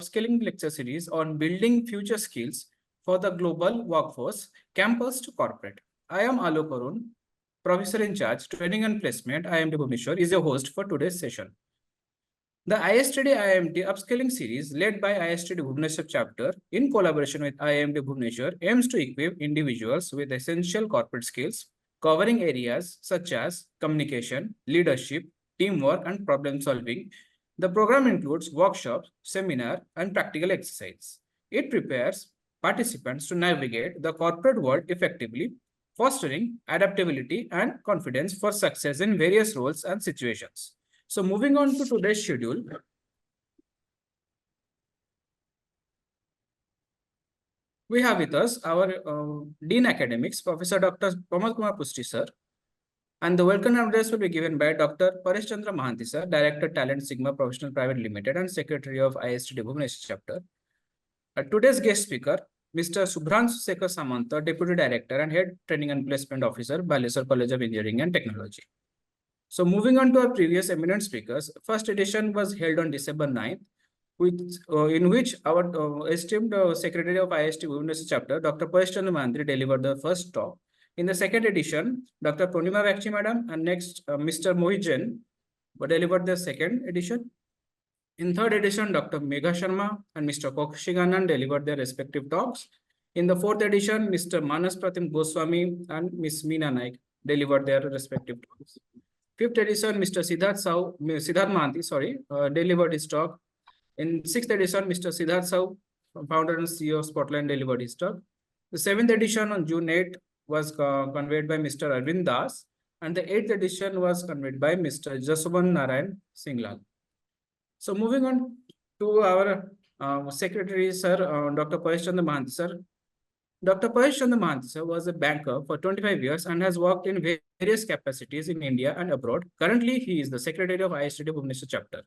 upskilling lecture series on building future skills for the global workforce, campus to corporate. I am Alok Arun, Professor in Charge, Training and Placement, IIMT Bhubaneswar, is your host for today's session. The ISTD-IIMT upskilling series led by ISTD Bhubaneswar chapter in collaboration with IIMT Bhubaneswar aims to equip individuals with essential corporate skills covering areas such as communication, leadership, teamwork, and problem solving. The program includes workshops, seminar, and practical exercise. It prepares participants to navigate the corporate world effectively, fostering adaptability and confidence for success in various roles and situations. So moving on to today's schedule, we have with us our Dean Academics, Professor Dr. Pramod Kumar Pusti sir, and the welcome address will be given by Dr. Paresh Chandra Mahanti sir, Director Talent Sigma Professional Private Limited and Secretary of ISTD Bhubaneswar chapter. Today's guest speaker, Mr. SUBHRANSU Samanta, Deputy Director and Head Training and Placement Officer, Balasore College of Engineering and Technology. So moving on to our previous eminent speakers, first edition was held on December 9th, in which our esteemed Secretary of IST Bhubaneswar chapter, Dr. Paresh Chandra Mahanti, delivered the first talk. In the second edition, Dr. Purnima Bakshi madam and next Mr. Mohit Jain delivered the second edition. In third edition, Dr. Megha Sharma and Mr. Kaushik Anand delivered their respective talks. In the fourth edition, Mr. Manas Pratim Goswami and Ms. Meena Naik delivered their respective talks. Fifth edition, Mr. Siddharth Mahanti, delivered his talk. In sixth edition, Mr. Siddharth Sau, founder and CEO of Spotlight, delivered his talk. The seventh edition on June 8 was conveyed by Mr. Arvind Das, and the eighth edition was conveyed by Mr. Jaswant Narayan Singlal. So moving on to our Secretary, sir, Dr. Paresh Chandra Mahanti, sir. Dr. Paresh Chandra Mahanti, sir, was a banker for 25 years and has worked in various capacities in India and abroad. Currently, he is the Secretary of ISTD Bhubaneswar chapter.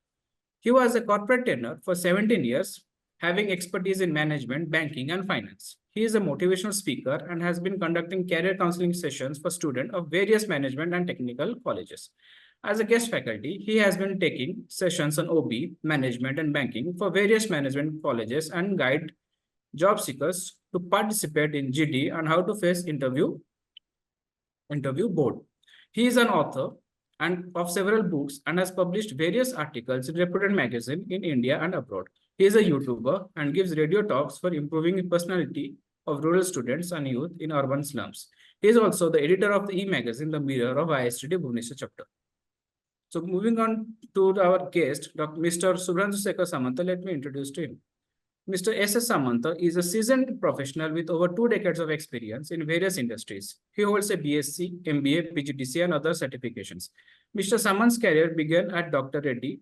He was a corporate tenure for 17 years, having expertise in management, banking, and finance. He is a motivational speaker and has been conducting career counseling sessions for students of various management and technical colleges. As a guest faculty, he has been taking sessions on OB, management, and banking for various management colleges and guide job seekers to participate in GD and how to face interview board. He is an author and of several books and has published various articles in reputed magazines in India and abroad. He is a YouTuber and gives radio talks for improving the personality of rural students and youth in urban slums. He is also the editor of the e-magazine, The Mirror of ISTD Bhubaneswar chapter. So moving on to our guest, Mr. SUBHRANSU Samanta, let me introduce to him. Mr. S.S. Samanta is a seasoned professional with over 2 decades of experience in various industries. He holds a BSc, MBA, PGDC, and other certifications. Mr. Samanta's career began at Dr. Reddy,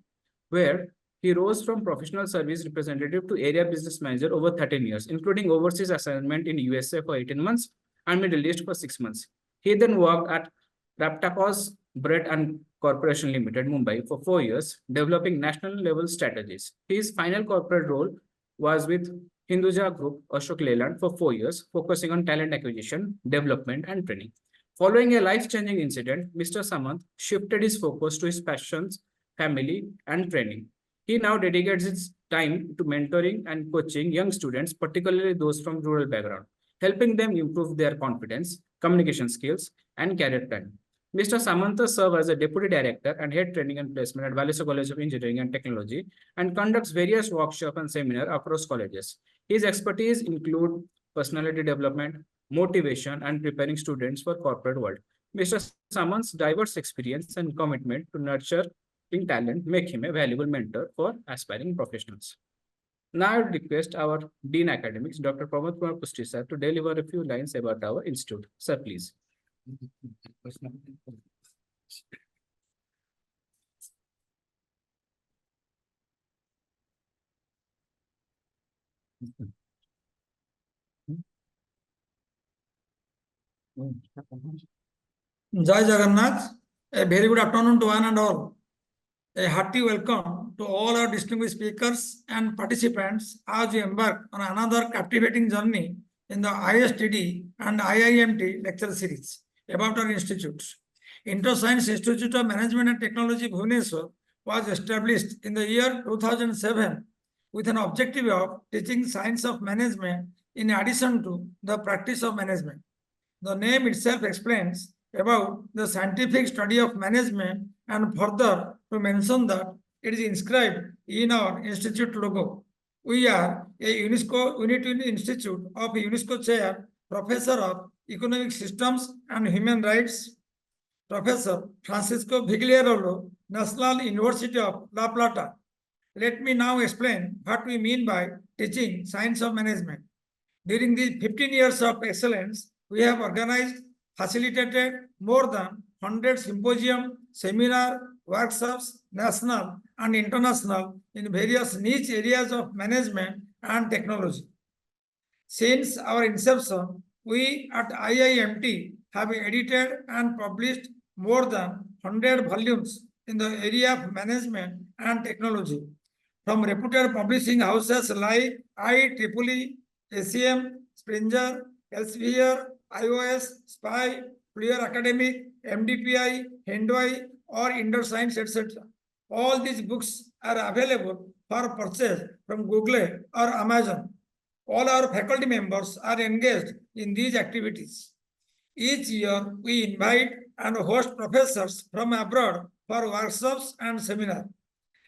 where he rose from professional service representative to area business manager over 13 years, including overseas assignment in USA for 18 months and Middle East for 6 months. He then worked at Raptacos Bread and Corporation Limited, Mumbai, for 4 years, developing national level strategies. His final corporate role was with Hinduja Group, Ashok Leyland, for 4 years, focusing on talent acquisition, development, and training. Following a life-changing incident, Mr. Samant shifted his focus to his passions, family, and training. He now dedicates his time to mentoring and coaching young students, particularly those from rural background, helping them improve their confidence, communication skills, and career planning. Mr. Samanta serves as a Deputy Director and Head Training and Placement at Balasore College of Engineering and Technology and conducts various workshops and seminars across colleges. His expertise include personality development, motivation, and preparing students for corporate world. Mr. Samanta's diverse experience and commitment to nurturing talent make him a valuable mentor for aspiring professionals. Now I would request our Dean Academics, Dr. Pramod Kumar Pusti sir, to deliver a few lines about our institute. Sir, please. Jai Jagannath. A very good afternoon to one and all. A hearty welcome to all our distinguished speakers and participants as we embark on another captivating journey in the ISTD and IIMT lecture series about our institutes. InterScience Institute of Management and Technology, Bhubaneswar, was established in the year 2007 with an objective of teaching science of management in addition to the practice of management. The name itself explains about the scientific study of management, and further to mention that it is inscribed in our institute logo. We are a UNESCO Unity Institute of UNESCO Chair, Professor of Economic Systems and Human Rights, Professor Francisco Vigliarolo, National University of La Plata. Let me now explain what we mean by teaching science of management. During these 15 years of excellence, we have organized, facilitated more than 100 symposium, seminar, workshops, national and international, in various niche areas of management and technology. Since our inception, we at IIMT have edited and published more than 100 volumes in the area of management and technology, from reputed publishing houses like IEEE, ACM, Springer, Elsevier, iOS, SPY, Clear Academic, MDPI, Hindway, or Indoor Science, etc. All these books are available for purchase from Google or Amazon. All our faculty members are engaged in these activities. Each year, we invite and host professors from abroad for workshops and seminars.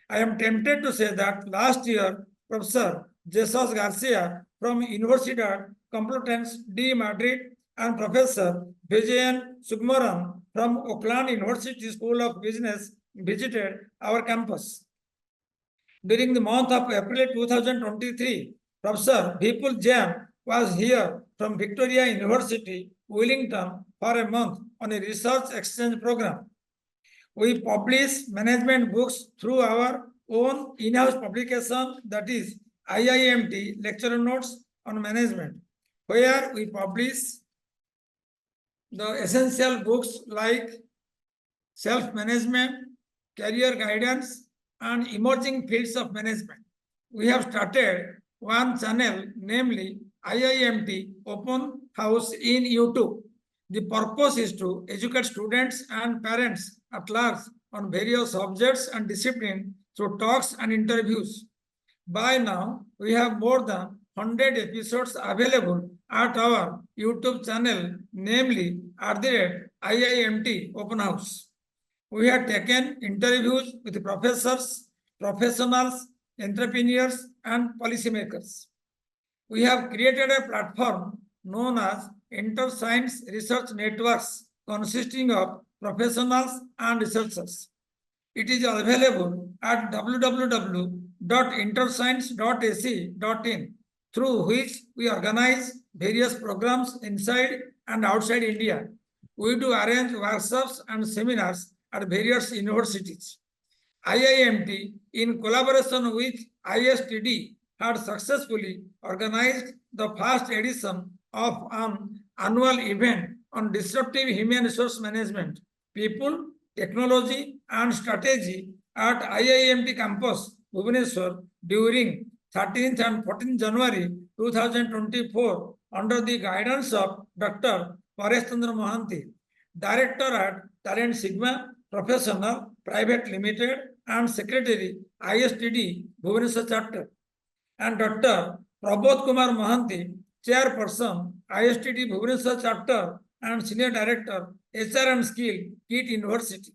I am tempted to say that last year, Professor Jesus Garcia from Universidad Complutense de Madrid and Professor Vijayan Subhran from Oakland University School of Business visited our campus. During the month of April 2023, Professor Vipul Jain was here from Victoria University, Wellington, for a month on a research exchange program. We publish management books through our own in-house publication, that is IIMT Lecture Notes on Management, where we publish the essential books like self-management, career guidance, and emerging fields of management. We have started one channel, namely IIMT Open House in YouTube. The purpose is to educate students and parents at large on various subjects and disciplines through talks and interviews. By now, we have more than 100 episodes available at our YouTube channel, namely @IIMT Open House. We have taken interviews with professors, professionals, entrepreneurs, and policymakers. We have created a platform known as Inter-Science Research Networks, consisting of professionals and researchers. It is available at www.interscience.ac.in, through which we organize various programs inside and outside India. We do arrange workshops and seminars at various universities. IIMT, in collaboration with Istd, had successfully organized the first edition of an annual event on disruptive human resource management, people, technology, and strategy at IIMT campus, Bhubaneswar, during 13th and 14th January 2024, under the guidance of Dr. Paresh Chandra Mohanty, Director at Talent Sigma Professional Private Limited and Secretary, Istd, Bhubaneswar Chapter, and Dr. Prabodh Kumar Mohanty, Chairperson, Istd, Bhubaneswar Chapter and Senior Director, HR and Skill, KIT University.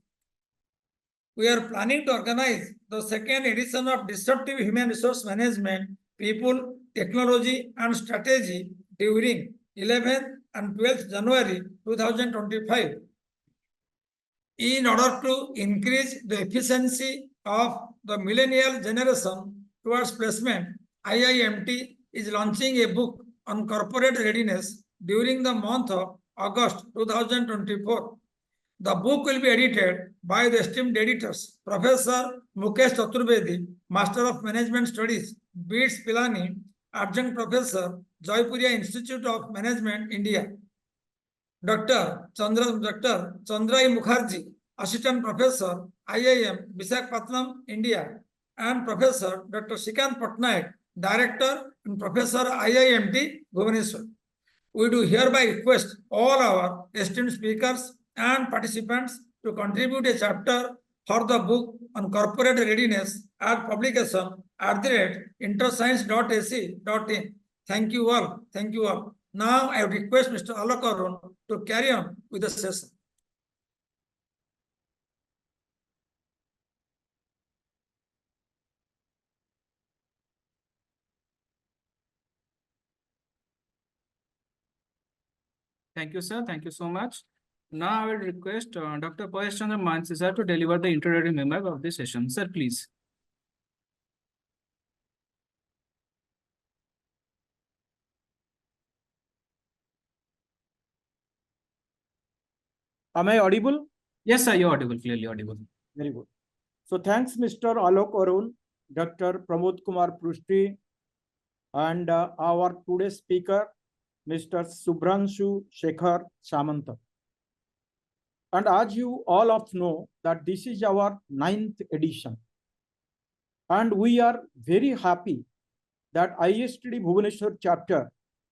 We are planning to organize the second edition of Disruptive Human Resource Management, People, Technology, and Strategy during 11th and 12th January 2025. In order to increase the efficiency of the millennial generation towards placement, IIMT is launching a book on corporate readiness during the month of August 2024. The book will be edited by the esteemed editors, Professor Mukesh Chaturvedi, Master of Management Studies, BITS Pilani, Adjunct Professor, Jaipuriya Institute of Management, India, Dr. Chandrai Mukherjee, Assistant Professor, IIM, Visakhapatnam, India, and Professor Dr. Shrikant Patnaik, Director and Professor, IIMT, Bhubaneswar. We do hereby request all our esteemed speakers and participants to contribute a chapter for the book on corporate readiness at publication interscience.ac.in. Thank you all. Thank you all. Now I request Mr. Alok Arun to carry on with the session. Thank you, sir. Thank you so much. Now I will request Dr. Paresh Chandra Mahanti sir to deliver the introductory remark of this session. Sir, please. Am I audible? Yes, sir, you're audible, clearly audible. Very good. So thanks, Mr. Alok Arun, Dr. Pramod Kumar Prushti, and our today's speaker, Mr. SUBHRANSU SEKHAR SAMANTA. And as you all of know that this is our 9th edition. And we are very happy that Istd Bhubaneswar chapter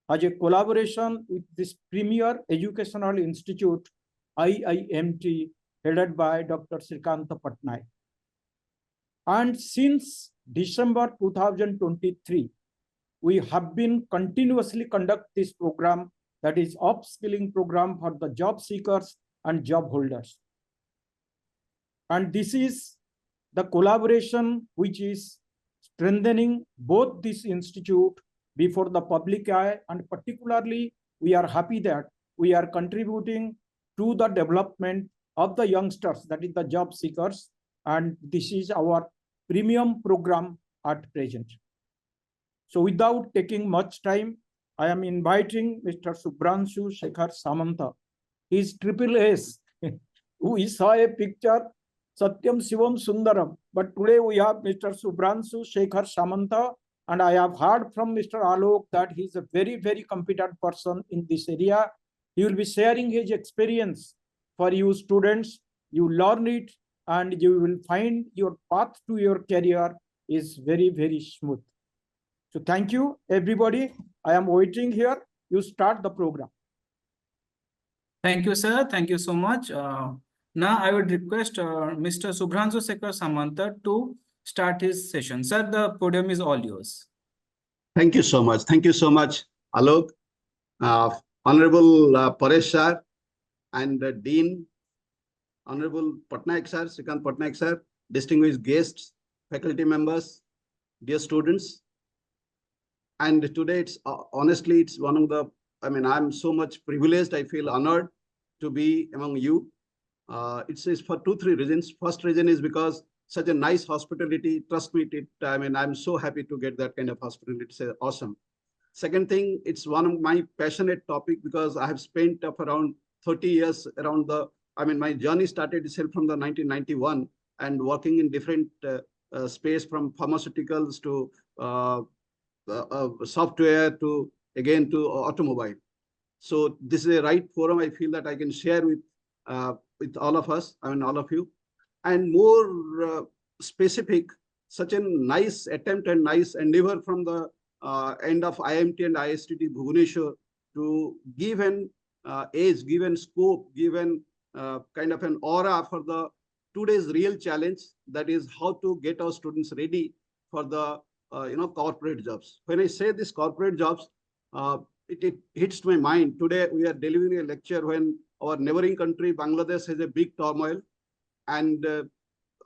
has a collaboration with this premier educational institute, IIMT, headed by Dr. Srikanta Patnaik. And since December 2023, we have been continuously conduct this program, that is upskilling program for the job seekers and job holders. And this is the collaboration which is strengthening both this institute before the public eye, and particularly we are happy that we are contributing to the development of the youngsters, that is the job seekers, and this is our premium program at present. So without taking much time, I am inviting Mr. SUBHRANSU SEKHAR SAMANTA. He is triple S. We saw a picture, Satyam Shivam Sundaram, but today we have Mr. SUBHRANSU SEKHAR SAMANTA, and I have heard from Mr. Alok that he is a very, very competent person in this area. He will be sharing his experience for you students. You learn it and you will find your path to your career is very, very smooth. So thank you, everybody. I am waiting here. You start the program. Thank you, sir. Thank you so much. Now I would request Mr. SUBHRANSU SEKHAR SAMANTA to start his session. Sir, the podium is all yours. Thank you so much. Thank you so much, Alok, Honorable Paresh sir, and Dean, Honorable Patnaik sir, Srikant Patnaik sir, distinguished guests, faculty members, dear students. And today it's honestly, it's one of the, I'm so much privileged. I feel honored to be among you. It's for 2-3 reasons. First reason is because such a nice hospitality. Trust me, I'm so happy to get that kind of hospitality. It's awesome. Second thing, it's one of my passionate topic because I have spent around 30 years around the, my journey started itself from the 1991 and working in different space, from pharmaceuticals to software to again to automobile. So this is a right forum. I feel that I can share with all of us, all of you, and more specific, such a nice attempt and nice endeavor from the end of IIMT and Istd Bhubaneswar to give an age, give an scope, give an kind of an aura for the today's real challenge, that is how to get our students ready for the corporate jobs. When I say this corporate jobs, it hits my mind. Today we are delivering a lecture when our neighboring country Bangladesh has a big turmoil, and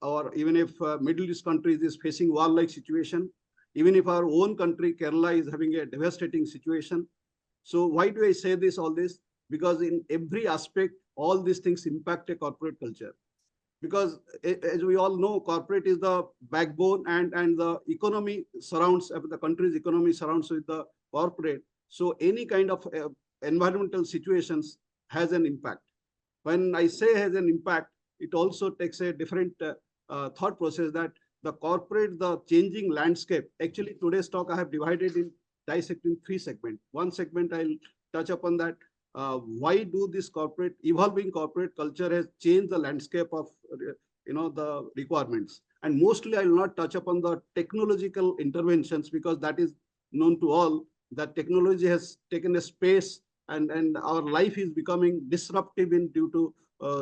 or even if Middle East countries is facing war-like situation, even if our own country Kerala is having a devastating situation. So why do I say this, all this? Because in every aspect, all these things impact a corporate culture. Because as we all know, corporate is the backbone, and the economy surrounds, the country's economy surrounds with the corporate. So any kind of environmental situations has an impact. When I say has an impact, it also takes a different thought process, that the corporate, the changing landscape. Actually, today's talk I have divided in, dissecting 3 segments. One segment I'll touch upon that. Why do this evolving corporate culture has changed the landscape of the requirements, and mostly I will not touch upon the technological interventions, because that is known to all, that technology has taken a space, and our life is becoming disruptive due to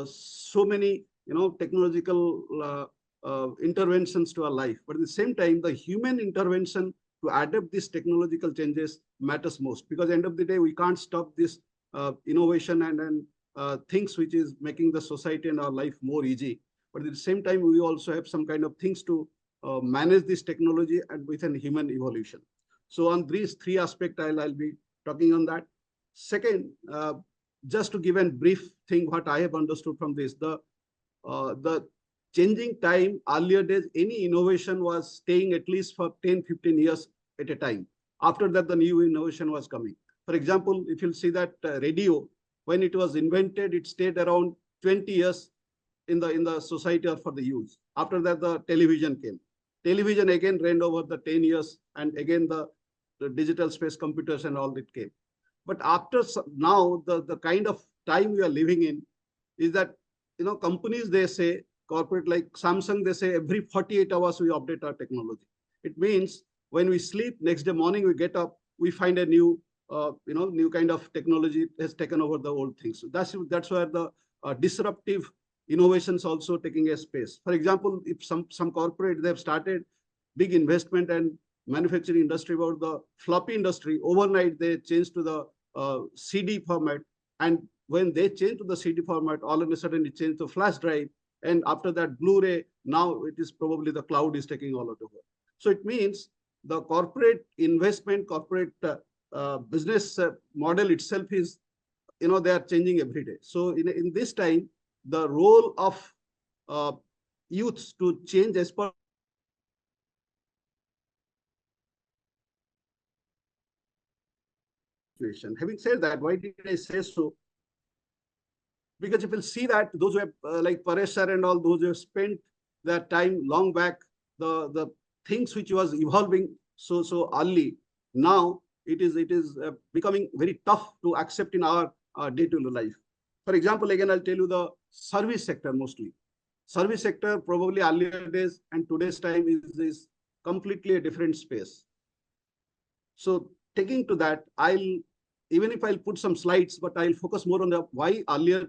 so many technological interventions to our life. But at the same time, the human intervention to adapt these technological changes matters most, because at the end of the day, we can't stop this innovation and things which is making the society and our life more easy. But at the same time, we also have some kind of things to manage this technology and with a human evolution. So on these three aspects, I'll be talking on that. Second, just to give a brief thing, what I have understood from this, the changing time, earlier days, any innovation was staying at least for 10, 15 years at a time. After that, the new innovation was coming. For example, if you'll see that radio, when it was invented, it stayed around 20 years in the society or for the use. After that, the television came. Television again reigned over the 10 years, and again the digital space computers and all that came. But after now, the kind of time we are living in is that, companies, they say, corporate like Samsung, they say every 48 hours we update our technology. It means when we sleep, next day morning we get up, we find a new, new kind of technology has taken over the old things. So that's where the disruptive innovations also taking a space. For example, if some corporate, they've started big investment and manufacturing industry about the floppy industry, overnight they changed to the CD format. And when they change to the CD format, all of a sudden it changed to flash drive. And after that, Blu-ray, now it is probably the cloud is taking all of over. So it means the corporate investment, corporate business model itself is, they are changing every day. So in this time, the role of youths to change as per situation. Having said that, why did I say so? Because you will see that those who have, like Paresh sir and all, those who have spent their time long back, the things which was evolving so early, now it is becoming very tough to accept in our day-to-day life. For example, again, I'll tell you the service sector mostly. Service sector probably earlier days and today's time is completely a different space. So taking to that, even if I'll put some slides, but I'll focus more on the why earlier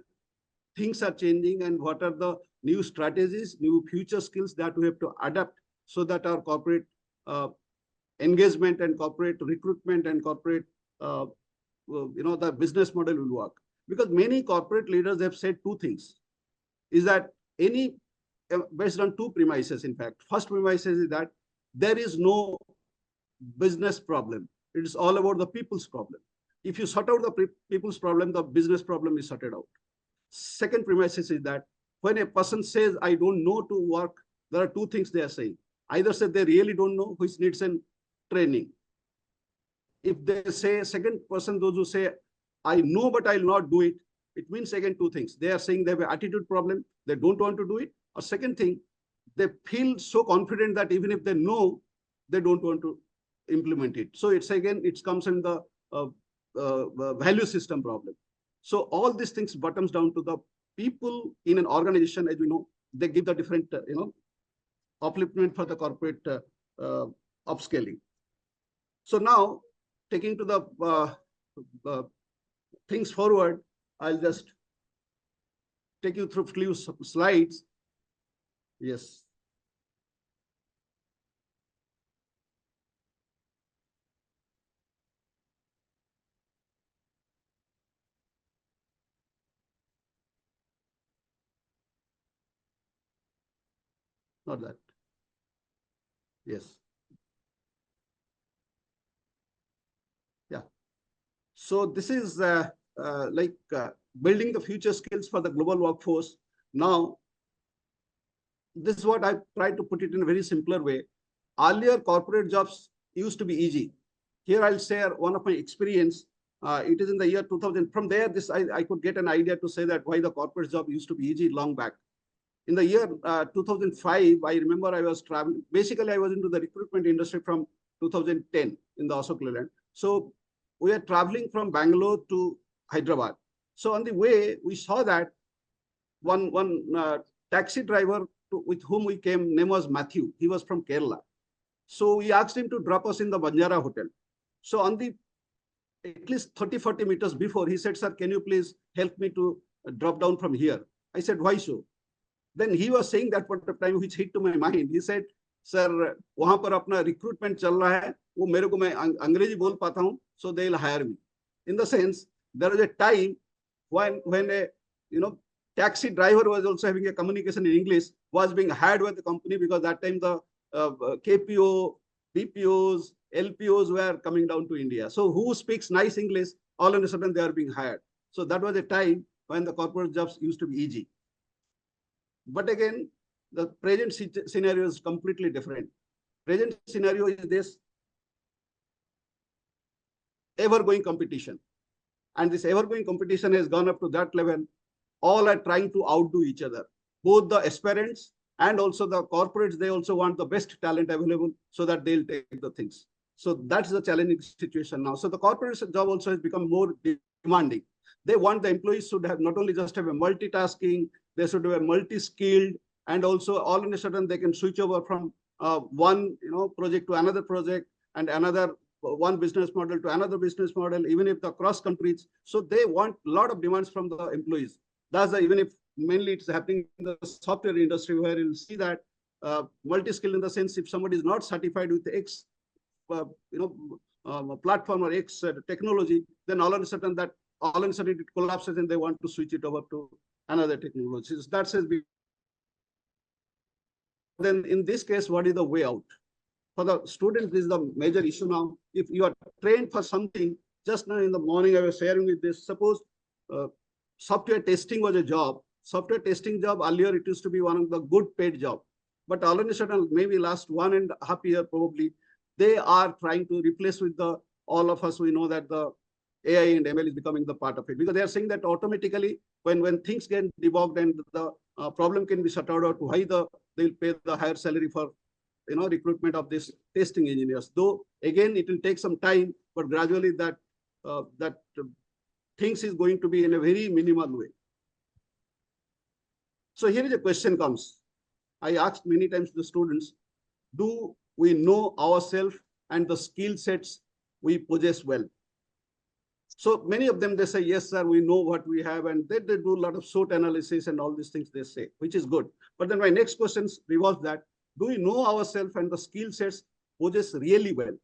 things are changing and what are the new strategies, new future skills that we have to adapt so that our corporate engagement and corporate recruitment and corporate, the business model will work. Because many corporate leaders have said two things, is that based on two premises, in fact. First premise is that there is no business problem. It is all about the people's problem. If you sort out the people's problem, the business problem is sorted out. Second premise is that when a person says, I don't know to work, there are two things they are saying. Either say they really don't know, which needs an training. If they say, second person, those who say, I know, but I'll not do it, it means again two things. They are saying they have an attitude problem, they don't want to do it. Or second thing, they feel so confident that even if they know, they don't want to implement it. So it's again, it comes in the value system problem. So all these things bottoms down to the people in an organization, as we know, they give the different, upliftment for the corporate upscaling. So now, taking to the things forward, I'll just take you through few slides. Yes. Not that. Yes. Yeah. So this is building the future skills for the global workforce. Now, this is what I tried to put it in a very simpler way. Earlier, corporate jobs used to be easy. Here, I'll share one of my experience. It is in the year 2000. From there, I could get an idea to say that why the corporate job used to be easy long back. In the year 2005, I remember I was traveling. Basically, I was into the recruitment industry from 2010 in the Ashok Leyland. So we are traveling from Bangalore to Hyderabad. So on the way, we saw that one taxi driver with whom we came, name was Matthew. He was from Kerala. So we asked him to drop us in the Banjara Hotel. So on the at least 30-40 meters before, he said, sir, can you please help me to drop down from here? I said, why so? then he was saying that point of time, which hit to my mind. He said, sir, वहां पर अपना recruitment चल रहा है, वो मेरे को मैं अंग्रेजी बोल पाता हूँ, so they'll hire me. In the sense, there was a time when a taxi driver was also having a communication in English, was being hired by the company, because that time the KPO, BPOs, LPOs were coming down to India. So who speaks nice English, all of a sudden they are being hired. So that was a time when the corporate jobs used to be easy. But again, the present scenario is completely different. Present scenario is this ever-going competition. And this ever-going competition has gone up to that level. All are trying to outdo each other. Both the aspirants and also the corporates, they also want the best talent available so that they'll take the things. So that's the challenging situation now. So the corporate job also has become more demanding. They want the employees should have not only just have a multitasking, they should have a multi-skilled, and also all in a sudden they can switch over from one project to another project, and another one business model to another business model, even if the cross countries. So they want a lot of demands from the employees. That's even if mainly it's happening in the software industry, where you'll see that multi-skill in the sense, if somebody is not certified with X platform or X technology, then all of a sudden it collapses and they want to switch it over to another technology. So that's then in this case, what is the way out? For the students, this is the major issue now. If you are trained for something, just now in the morning I was sharing with this, suppose software testing was a job. Software testing job, earlier it used to be one of the good paid job. But all of a sudden, maybe last 1.5 years probably, they are trying to replace with all of us, we know that the AI and ML is becoming the part of it, because they are saying that automatically when things get debugged and the problem can be sorted out, why they'll pay the higher salary for recruitment of these testing engineers. Though again it will take some time, but gradually that things is going to be in a very minimal way. So here is a question comes. I asked many times to the students, do we know ourselves and the skill sets we possess well? So many of them, they say, yes, sir, we know what we have. And they do a lot of SWOT analysis and all these things they say, which is good. But then my next question revolves that, do we know ourselves and the skill sets possess really well?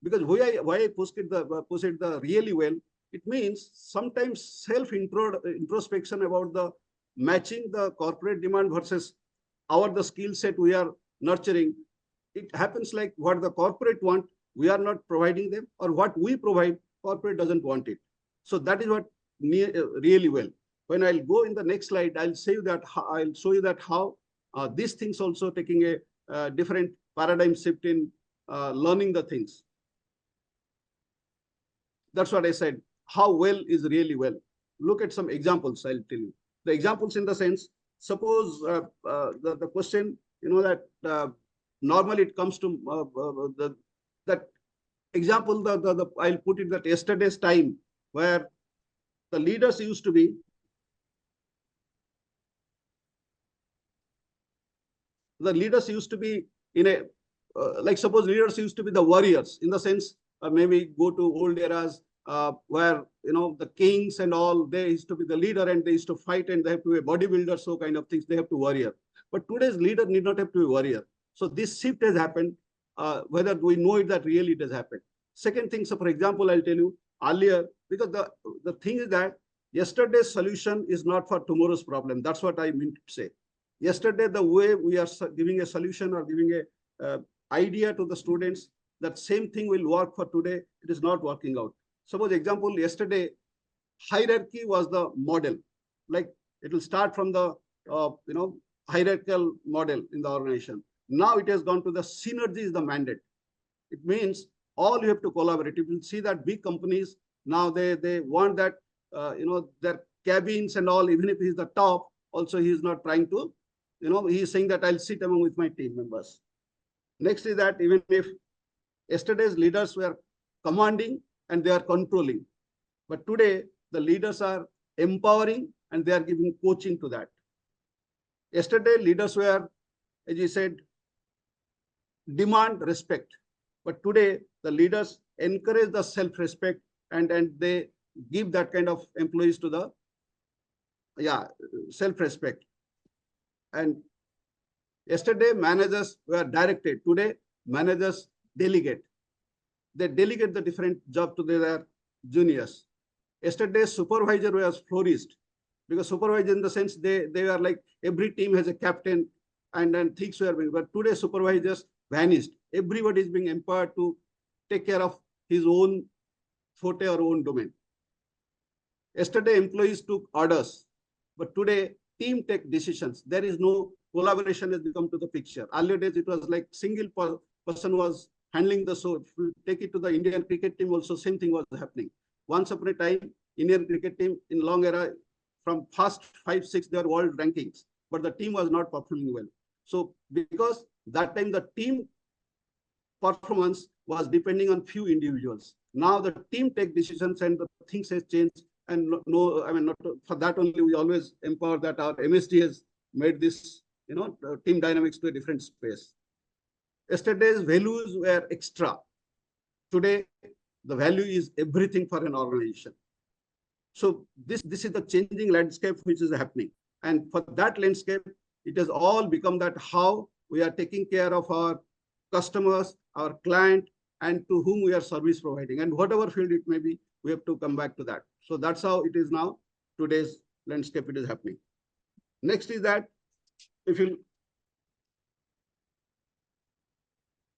Because why I possess the really well, it means sometimes self-introspection about the matching the corporate demand versus the skill set we are nurturing. It happens like what the corporate want, we are not providing them, or what we provide, corporate doesn't want it. So that is what really well. When I'll go in the next slide, I'll show you that how these things also taking a different paradigm shift in learning the things. That's what I said. How well is really well? Look at some examples, I'll tell you. The examples in the sense, suppose the question, that normally it comes to that example, I'll put it that yesterday's time, where the leaders used to be, in a, like suppose leaders used to be the warriors, in the sense, maybe go to old eras, where the kings and all, they used to be the leader and they used to fight and they have to be a bodybuilder, so kind of things, they have to warrior. But today's leader need not have to be warrior. So this shift has happened, whether we know it, that really it has happened. Second thing, so for example, I'll tell you earlier, because the thing is that yesterday's solution is not for tomorrow's problem. That's what I mean to say. Yesterday, the way we are giving a solution or giving a idea to the students, that same thing will work for today. It is not working out. Suppose example, yesterday, hierarchy was the model. Like it will start from the hierarchical model in the organization. Now it has gone to the synergy is the mandate. It means all you have to collaborate. You will see that big companies now they want that their cabins and all, even if he's the top, also he is not trying to, he is saying that I'll sit among with my team members. Next is that even if yesterday's leaders were commanding and they are controlling, but today the leaders are empowering and they are giving coaching to that. Yesterday leaders were, as you said, demand respect, but today the leaders encourage the self-respect and they give that kind of employees to the self-respect. And yesterday, managers were directed. Today, managers delegate. They delegate the different job to their juniors. Yesterday, supervisor was flourished because supervisor in the sense they are like every team has a captain and things were being. But today, supervisors vanished. Everybody is being empowered to take care of his own forte or own domain. Yesterday, employees took orders, but today, team take decisions. There is no collaboration has become to the picture. Earlier days, it was like single person was handling the so. Take it to the Indian cricket team also, same thing was happening. Once upon a time, Indian cricket team in long era, from first 5, 6, they were world rankings, but the team was not performing well. So because that time the team performance was depending on few individuals. Now the team take decisions and the things has changed. And no, I mean, not for that only, we always empower that our MSD has made this, team dynamics to a different space. Yesterday's values were extra. Today, the value is everything for an organization. So this is the changing landscape which is happening. And for that landscape, it has all become that how we are taking care of our customers, our client, and to whom we are service providing. And whatever field it may be, we have to come back to that. So that's how it is now, today's landscape it is happening. Next is that, if you,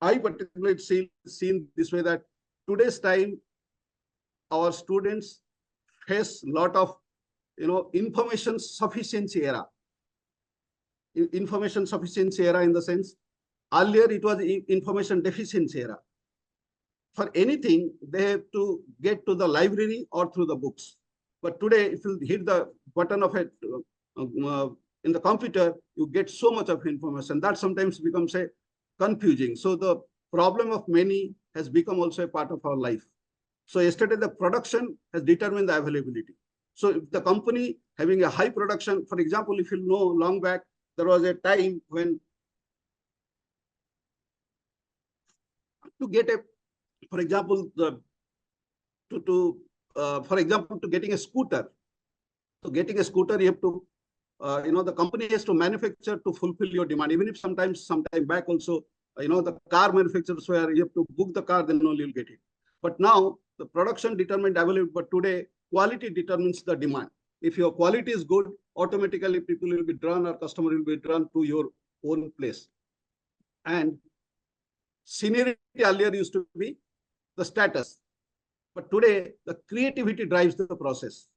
I particularly seen this way that today's time, our students face a lot of, information sufficiency era. Information sufficiency era in the sense, earlier it was information deficiency era. For anything, they have to get to the library or through the books. But today, if you hit the button of it in the computer, you get so much of information that sometimes becomes a confusing. So the problem of many has become also a part of our life. So yesterday, the production has determined the availability. So if the company having a high production, for example, if you know long back, there was a time when to get a, for example, to getting a scooter. So getting a scooter, you have to, the company has to manufacture to fulfill your demand. Even if sometime back also, the car manufacturers where you have to book the car, then only you'll get it. But now the production determined availability, but today quality determines the demand. If your quality is good, automatically people will be drawn or customer will be drawn to your own place. And seniority earlier used to be the status, but today the creativity drives the process.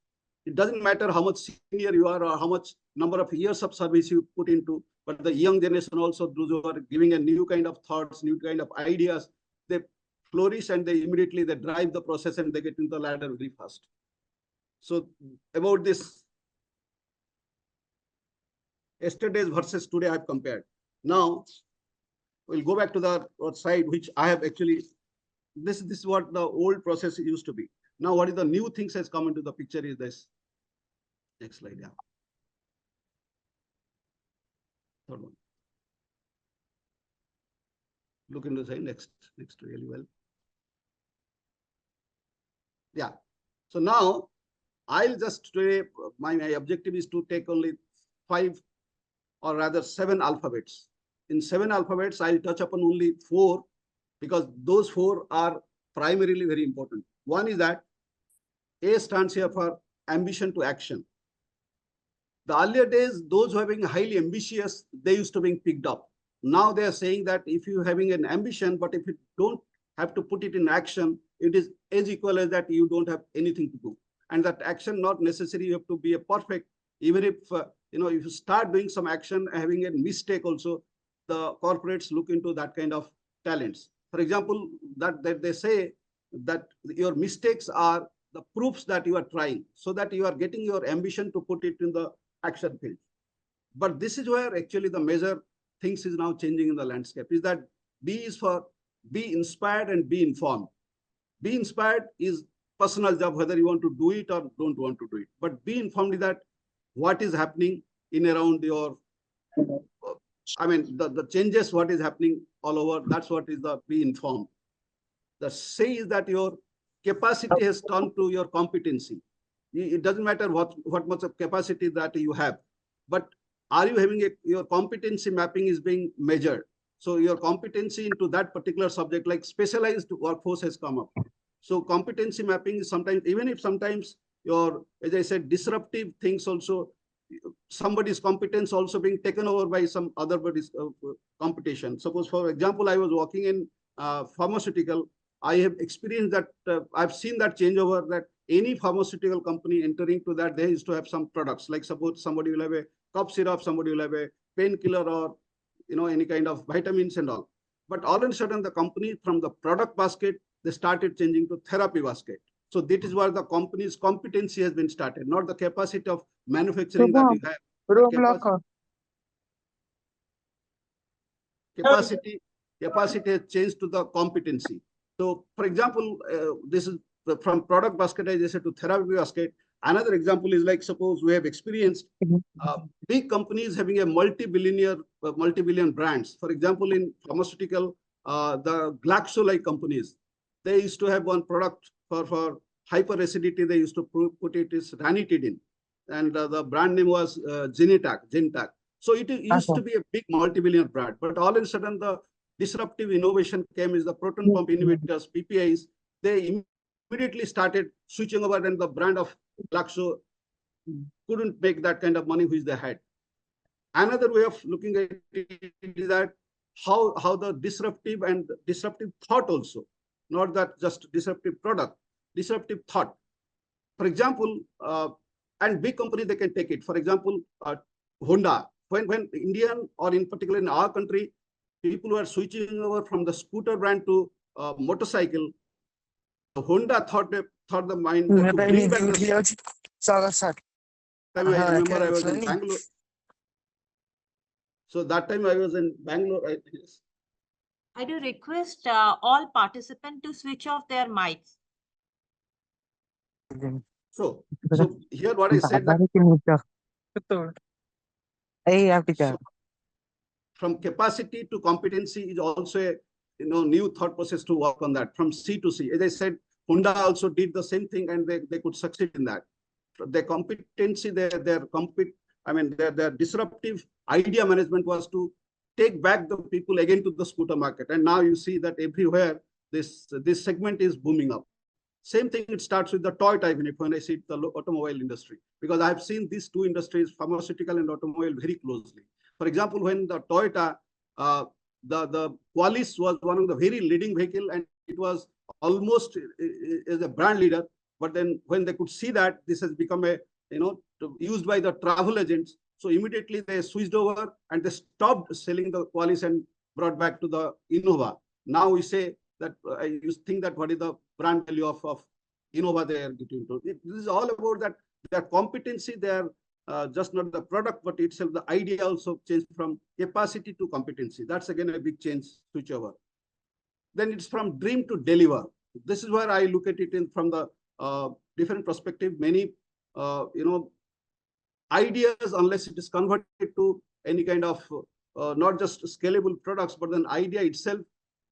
It doesn't matter how much senior you are or how much number of years of service you put into, but the young generation also, those who are giving a new kind of thoughts, new kind of ideas, they flourish and they immediately they drive the process and they get into the ladder very fast. So about this, yesterday's versus today I have compared. Now we'll go back to the side which I have actually, this is what the old process used to be. Now what is the new things has come into the picture is this. Next slide, yeah. Third one. Look into the side, next really well. Yeah. So now I'll just today, my objective is to take only 5 or rather 7 alphabets. In 7 alphabets, I'll touch upon only 4 because those 4 are primarily very important. One is that A stands here for ambition to action. The earlier days, those who are being highly ambitious, they used to be picked up. Now they are saying that if you're having an ambition, but if you don't have to put it in action, it is as equal as that you don't have anything to do. And that action, not necessarily you have to be a perfect, even if, if you start doing some action, having a mistake also, the corporates look into that kind of talents. For example, that they say that your mistakes are the proofs that you are trying, so that you are getting your ambition to put it in the action field. But this is where actually the major things is now changing in the landscape, is that B is for be inspired and be informed. Be inspired is personal job, whether you want to do it or don't want to do it. But be informed is that what is happening in around your, the changes, what is happening all over, that's what is the be informed. The say is that your capacity has turned to your competency. It doesn't matter what much of capacity that you have, but are you having your competency mapping is being measured. So your competency into that particular subject, like specialized workforce has come up. So competency mapping is sometimes, even if sometimes your, as I said, disruptive things also, somebody's competence also being taken over by some other body's competition. Suppose, for example, I was working in pharmaceutical. I have experienced that, I've seen that changeover, that any pharmaceutical company entering to that, they used to have some products, like suppose somebody will have a cough syrup, somebody will have a painkiller, or any kind of vitamins and all. But all of a sudden, the company from the product basket, they started changing to therapy basket. So that is where the company's competency has been started, not the capacity of manufacturing that you have. The capacity has changed to the competency. So, for example, this is from product basket, I said, to therapy basket. Another example is like, suppose we have experienced big companies having a multi-billion brands. For example, in pharmaceutical, the Glaxo-like companies, they used to have one product for hyperacidity. They used to put it is ranitidine, and the brand name was Zintac. So it used to be a big multi-billion brand, but all of a sudden the disruptive innovation came, is the proton pump inhibitors, PPIs. They immediately started switching over, and the brand of Glaxo couldn't make that kind of money which they had. Another way of looking at it is that how the disruptive thought also, not that just disruptive product, disruptive thought. For example, and big company, they can take it. For example, Honda, when Indian, or in particular in our country, people were switching over from the scooter brand to motorcycle, Honda thought the mind to bring back the time. I remember I was in Bangalore. So that time I was in Bangalore. Yes. I do request all participants to switch off their mics. So here what I said, that so from capacity to competency is also a new thought process to work on that, from C to C. As I said, Honda also did the same thing, and they could succeed in that. Their competency, their disruptive idea management was to take back the people again to the scooter market. And now you see that everywhere this segment is booming up. Same thing, it starts with the Toyota, even if when I see the automobile industry, because I've seen these two industries, pharmaceutical and automobile, very closely. For example, when the Toyota, the Qualis was one of the very leading vehicle, and it was almost as a brand leader. But then when they could see that this has become a, used by the travel agents, so immediately they switched over and they stopped selling the Qualis and brought back to the Innova. Now we say that I used to think that what is the brand value of Innova they are getting to. This is all about that their competency, their just not the product, but itself, the idea also changed from capacity to competency. That's again a big change, switch over. Then it's from dream to deliver. This is where I look at it from the different perspective. Many, ideas, unless it is converted to any kind of not just scalable products, but then idea itself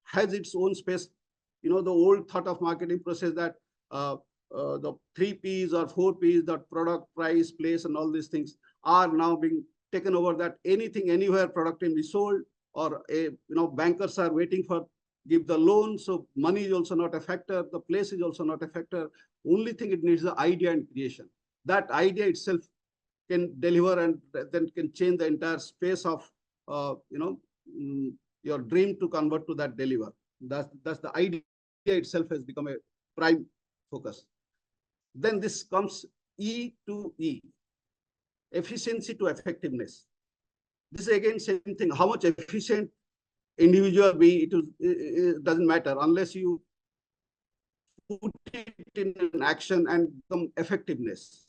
has its own space. The old thought of marketing process that the 3 Ps or 4 Ps, that product, price, place, and all these things are now being taken over, that anything, anywhere product can be sold, or bankers are waiting for give the loan. So money is also not a factor. The place is also not a factor. Only thing it needs the idea and creation. That idea itself can deliver, and then can change the entire space of, your dream to convert to that deliver. That's the idea itself has become a prime focus. Then this comes E to E, efficiency to effectiveness. This is again same thing. How much efficient individual be, it doesn't matter unless you put it in an action and become effectiveness.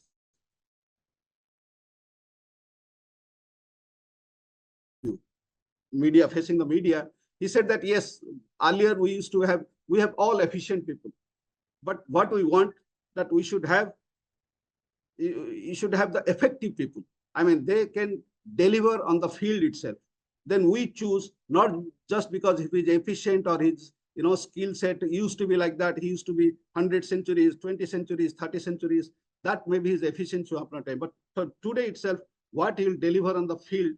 Media, facing the media, he said that yes, earlier we have all efficient people, but what we want, that we should have, you should have the effective people. I mean, they can deliver on the field itself. Then we choose, not just because if he's efficient or his skill set used to be like that, he used to be 100 centuries, 20 centuries, 30 centuries, that maybe his efficiency of time. But for today itself, what he will deliver on the field,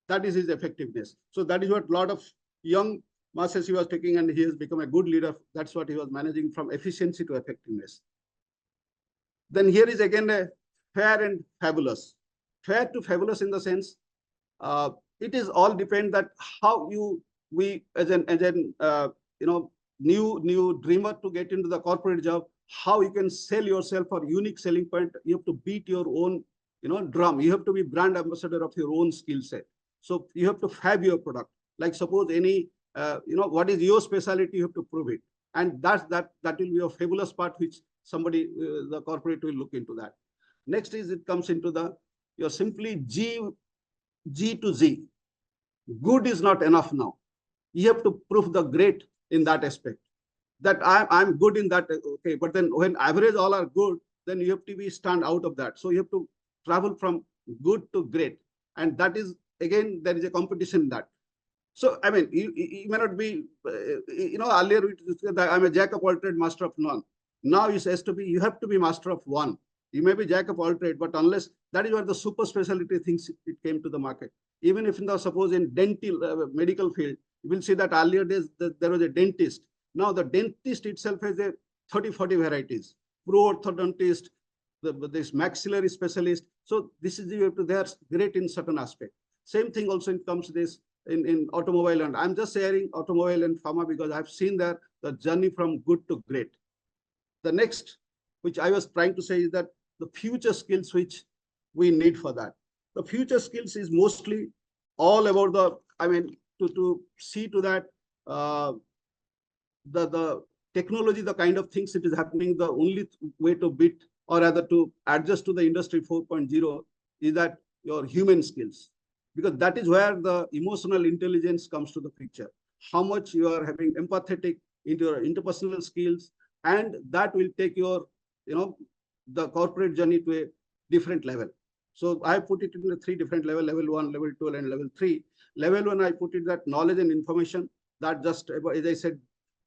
that is his effectiveness. So that is what a lot of young masses he was taking, and he has become a good leader. That's what he was managing, from efficiency to effectiveness. Then here is again a fair and fabulous. Fair to fabulous in the sense, it is all depend that how we as an new dreamer to get into the corporate job, how you can sell yourself for unique selling point. You have to beat your own drum. You have to be brand ambassador of your own skill set. So you have to fab your product. Like suppose any what is your specialty, you have to prove it, and that will be a fabulous part which somebody the corporate will look into that. Next is it comes into the you're simply G to Z. Good is not enough now. You have to prove the great in that aspect. That I'm good in that, okay. But then when average all are good, then you have to be stand out of that. So you have to travel from good to great, and that is again there is a competition in that. So I mean, you may not be, earlier we said that I'm a jack of all trade, master of none. Now it says to be you have to be master of one. You may be jack of all trade, but unless that is where the super specialty things it came to the market. Even if in the suppose in dental medical field, you will see that earlier days there was a dentist. Now the dentist itself has a 30-40 varieties. Pro orthodontist, this maxillary specialist. So this is they are great in certain aspect. Same thing also in comes this in automobile, and I'm just sharing automobile and pharma because I've seen the journey from good to great. The next, which I was trying to say, is that the future skills which we need for that. The future skills is mostly all about to see to that the technology, the kind of things it is happening. The only way to beat or rather to adjust to the industry 4.0 is that your human skills, because that is where the emotional intelligence comes to the picture. How much you are having empathetic into your interpersonal skills, and that will take your the corporate journey to a different level. So I put it in the 3 different level: level 1, level 2, and level 3. Level 1, I put it that knowledge and information. That just as I said,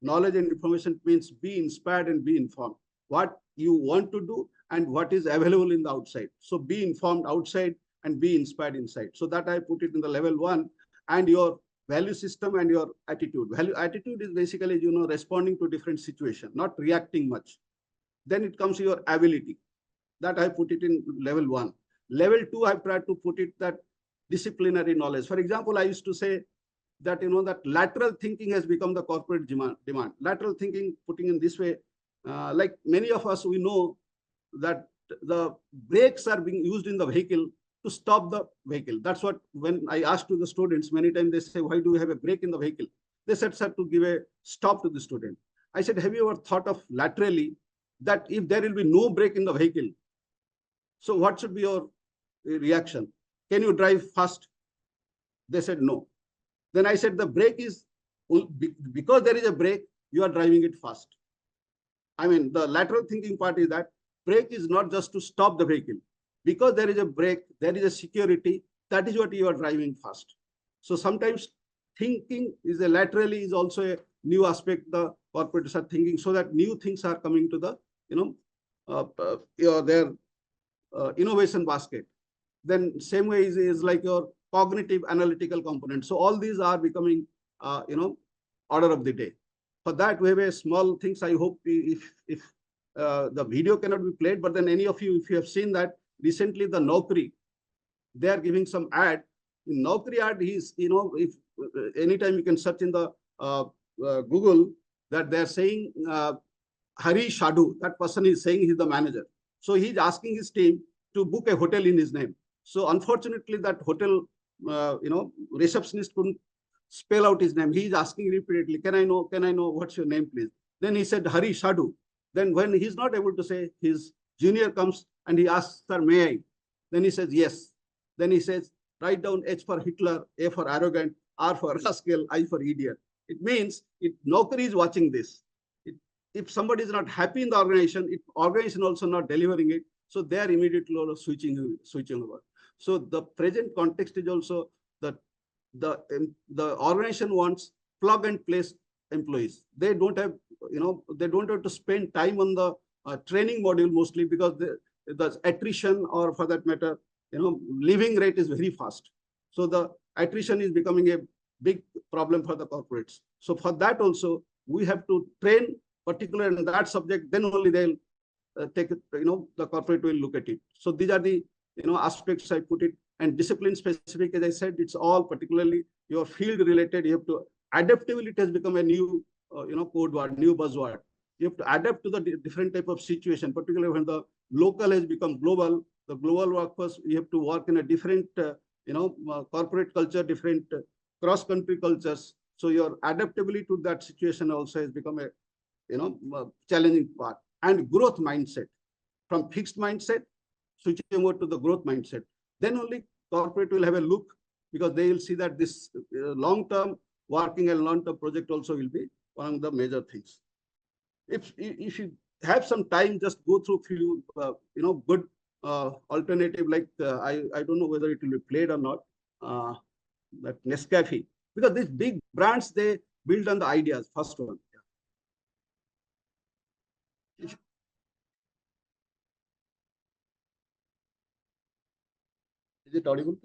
knowledge and information means be inspired and be informed. What you want to do and what is available in the outside. So be informed outside and be inspired inside. So that I put it in the level 1. And your value system and your attitude. Attitude is basically responding to different situation, not reacting much. Then it comes to your ability. That I put it in level 1. Level 2, I tried to put it that disciplinary knowledge. For example, I used to say that that lateral thinking has become the corporate demand. Lateral thinking, putting in this way, like many of us, we know that the brakes are being used in the vehicle to stop the vehicle. That's what, when I asked to the students, many times they say, why do we have a brake in the vehicle? They said, sir, to give a stop to the student. I said, have you ever thought of laterally that if there will be no brake in the vehicle, so what should be your reaction? Can you drive fast? They said no. Then I said the brake is, because there is a brake, you are driving it fast. I mean, the lateral thinking part is that brake is not just to stop the vehicle. Because there is a brake, there is a security, that is what you are driving fast. So sometimes thinking is laterally is also a new aspect the corporates are thinking, so that new things are coming to the their innovation basket. Then same way is like your cognitive analytical component. So all these are becoming order of the day. For that we have a small things. I hope if the video cannot be played, but then any of you, if you have seen that recently the Naukri, they are giving some ad. In Naukri ad, he's if anytime you can search in the Google that they are saying Hari Shadu, that person is saying he's the manager. So he's asking his team to book a hotel in his name. So unfortunately, that hotel receptionist couldn't spell out his name. He's asking repeatedly, can I know what's your name, please? Then he said Hari Shadu. Then when he's not able to say, his junior comes and he asks, sir, may I? Then he says, yes. Then he says, write down H for Hitler, A for arrogant, R for rascal, I for idiot. It means Naukri is watching this. If somebody is not happy in the organization, if organization also not delivering it, so they are immediately switching over. So the present context is also that the organization wants plug and place employees. They don't have they don't have to spend time on the training module mostly, because the attrition, or for that matter leaving rate is very fast. So the attrition is becoming a big problem for the corporates. So for that also, we have to train particularly in that subject, then only they'll take it, the corporate will look at it. So these are the, aspects I put it. And discipline specific, as I said, it's all particularly your field related. You have to, adaptability has become a new, code word, new buzzword. You have to adapt to the different type of situation, particularly when the local has become global. The global workforce, you have to work in a different, corporate culture, different cross-country cultures. So your adaptability to that situation also has become a, challenging part. And growth mindset, from fixed mindset, switching over to the growth mindset. Then only corporate will have a look, because they will see that this long-term working and long-term project also will be one of the major things. If you have some time, just go through few, good alternative, like I don't know whether it will be played or not, that Nescafe, because these big brands, they build on the ideas, first one. Is it audible?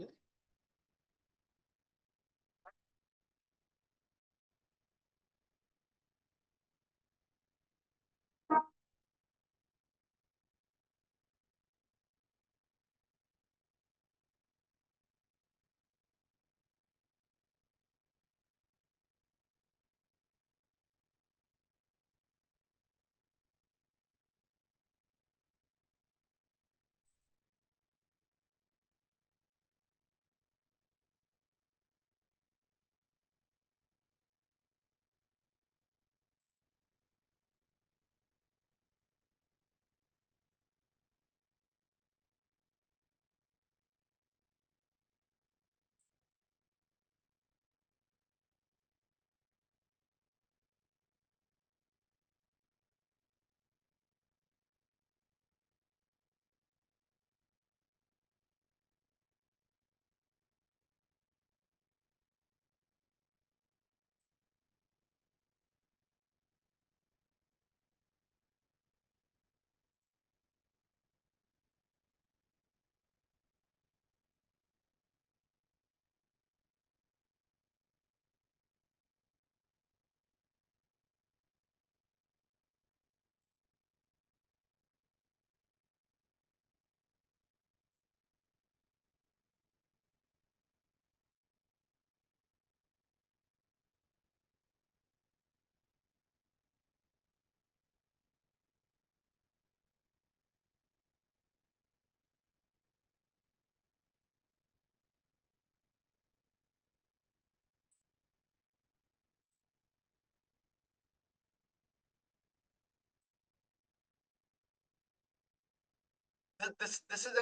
This is a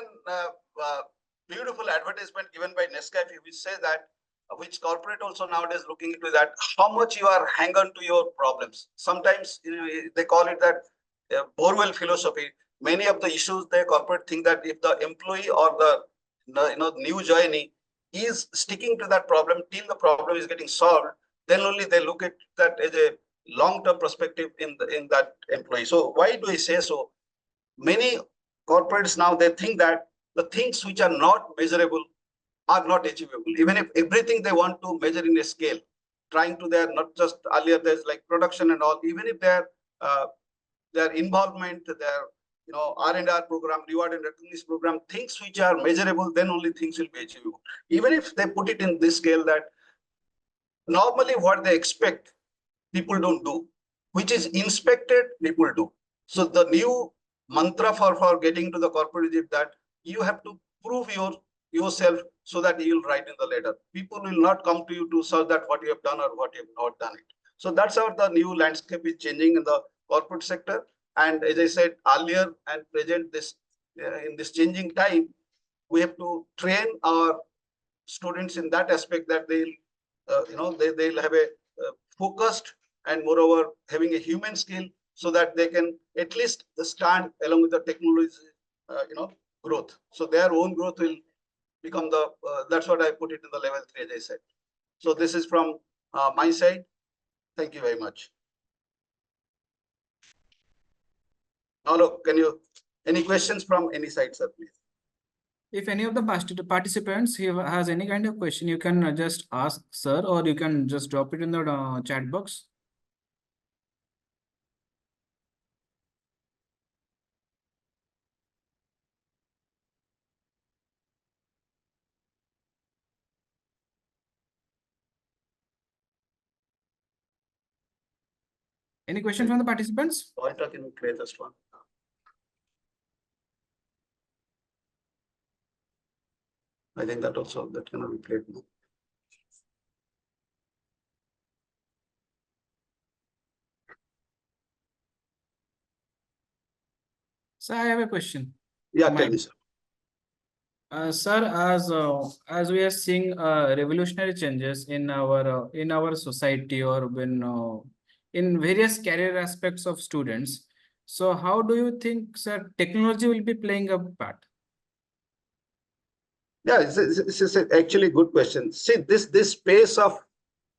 beautiful advertisement given by Nescafe, which says that, which corporate also nowadays looking into that, how much you are hang on to your problems. Sometimes they call it that borewell philosophy. Many of the issues the corporate think that if the employee or the new joinee is sticking to that problem till the problem is getting solved, then only they look at that as a long-term perspective in that employee. So why do I say so? Many corporates now, they think that the things which are not measurable are not achievable. Even if everything they want to measure in a scale, trying to their, not just earlier there's like production and all, even if their involvement, their R&R program, reward and recognition program, things which are measurable, then only things will be achievable. Even if they put it in this scale, that normally what they expect, people don't do, which is inspected, people do. So the new mantra for getting to the corporate is that you have to prove yourself so that you will write in the letter. People will not come to you to search that what you have done or what you have not done it. So that's how the new landscape is changing in the corporate sector. And as I said earlier and present, this in this changing time, we have to train our students in that aspect, that they'll have a focused and moreover having a human skill, so that they can at least stand along with the technology, growth. So their own growth will become the, that's what I put it in the level 3, as I said. So this is from my side. Thank you very much. Now, look, any questions from any side, sir, please? If any of the participants has any kind of question, you can just ask sir, or you can just drop it in the chat box. Any question from the participants? Pointer, can you create just one? I think that also that cannot be played now. Sir, I have a question. Yeah, My- tell me, sir. Sir, as we are seeing revolutionary changes in our society, or when in various career aspects of students, so how do you think, sir, technology will be playing a part? Yeah, it's actually a good question. See, this space of